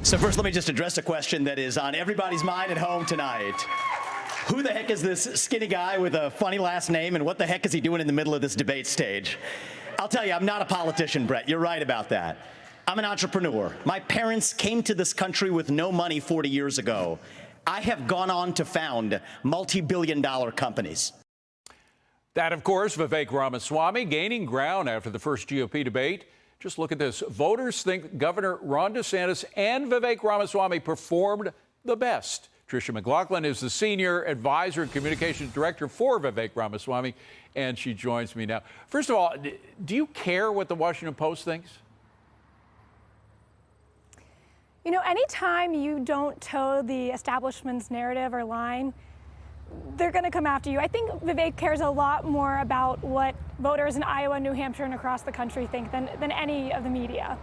So first, let me just address a question that is on everybody's mind at home tonight. Who the heck is this skinny guy with a funny last name, and what the heck is he doing in the middle of this debate stage? I'll tell you, I'm not a politician, Brett. You're right about that. I'm an entrepreneur. My parents came to this country with no money 40 years ago. I have gone on to found multi-billion-dollar companies. That, of course, Vivek Ramaswamy gaining ground after the first GOP debate. Just look at this. Voters think Governor Ron DeSantis and Vivek Ramaswamy performed the best. Tricia McLaughlin is the senior advisor and communications director for Vivek Ramaswamy, and she joins me now. First of all, do you care what the Washington Post thinks? You know, anytime you don't toe the establishment's narrative or line, they're going to come after you. I think Vivek cares a lot more about what voters in Iowa, New Hampshire, and across the country think than any of the media.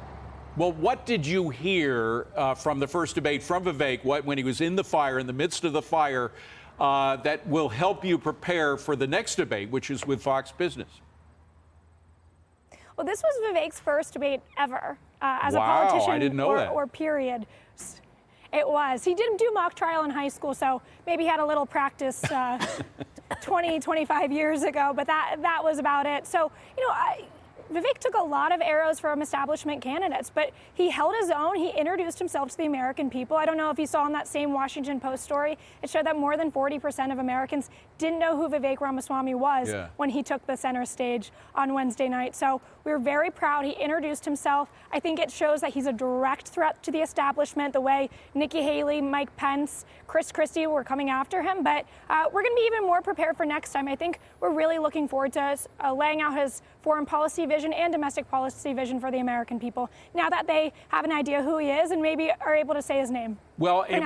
Well, what did you hear from the first debate from Vivek when he was in the fire, in the midst of the fire, that will help you prepare for the next debate, which is with Fox Business? Well, this was Vivek's first debate ever as a Wow, politician I didn't know that. or period. It was. He didn't do mock trial in high school, so maybe he had a little practice 20, 25 years ago, but that was about it. So, you know, Vivek took a lot of arrows from establishment candidates, but he held his own. He introduced himself to the American people. I don't know if you saw in that same Washington Post story, it showed that more than 40% of Americans didn't know who Vivek Ramaswamy was when he took the center stage on Wednesday night. So we were very proud. He introduced himself. I think it shows that he's a direct threat to the establishment, the way Nikki Haley, Mike Pence, Chris Christie were coming after him. But we're going to be even more prepared for next time. I think we're really looking forward to laying out his foreign policy vision and domestic policy vision for the American people, now that they have an idea who he is and maybe are able to say his name. Well, it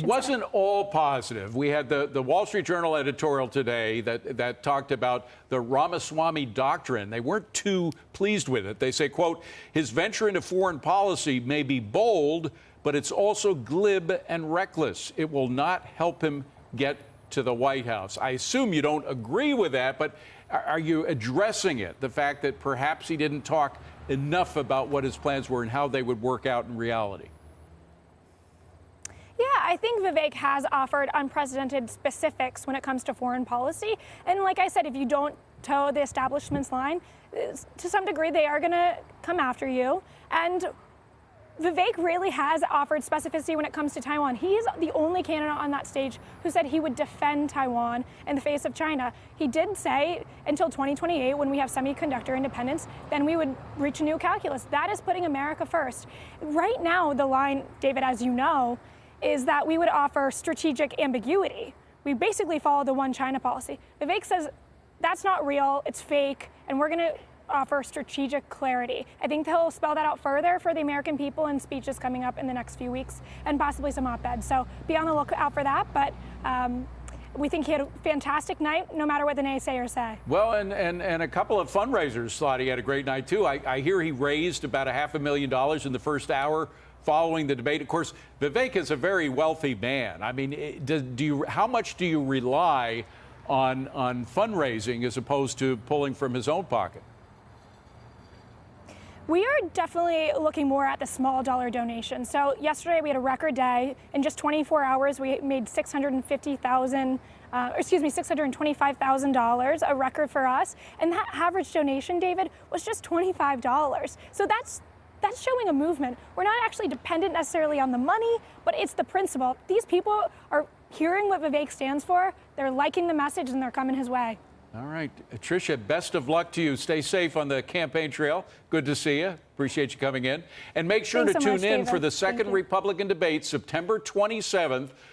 wasn't all positive. We had the Wall Street Journal editorial today that talked about the Ramaswamy doctrine. They weren't too pleased with it. They say, quote, his venture into foreign policy may be bold, but it's also glib and reckless. It will not help him get to the White House. I assume you don't agree with that, but are you addressing it, the fact that perhaps he didn't talk enough about what his plans were and how they would work out in reality? Yeah, I think Vivek has offered unprecedented specifics when it comes to foreign policy. And like I said, if you don't toe the establishment's line, to some degree, they are going to come after you. And Vivek really has offered specificity when it comes to Taiwan. He's the only candidate on that stage who said he would defend Taiwan in the face of China. He did say until 2028, when we have semiconductor independence, then we would reach a new calculus. That is putting America first. Right now, the line, David, as you know, is that we would offer strategic ambiguity. We basically follow the one China policy. Vivek says that's not real, it's fake, and we're going to offer strategic clarity. I think he'll spell that out further for the American people in speeches coming up in the next few weeks, and possibly some op-eds. So be on the lookout for that. But we think he had a fantastic night, no matter what the naysayers say. Well, and a couple of fundraisers thought he had a great night, too. I hear he raised about $500,000 in the first hour following the debate. Of course, Vivek is a very wealthy man. I mean, how much do you rely on fundraising as opposed to pulling from his own pocket? We are definitely looking more at the small dollar donations. So yesterday we had a record day. In just 24 hours, we made $625,000, a record for us. And that average donation, David, was just $25. So that's showing a movement. We're not actually dependent necessarily on the money, but it's the principle. These people are hearing what Vivek stands for. They're liking the message and they're coming his way. All right. Tricia, best of luck to you. Stay safe on the campaign trail. Good to see you. Appreciate you coming in. And make sure to tune in for the second Republican debate, September 27th.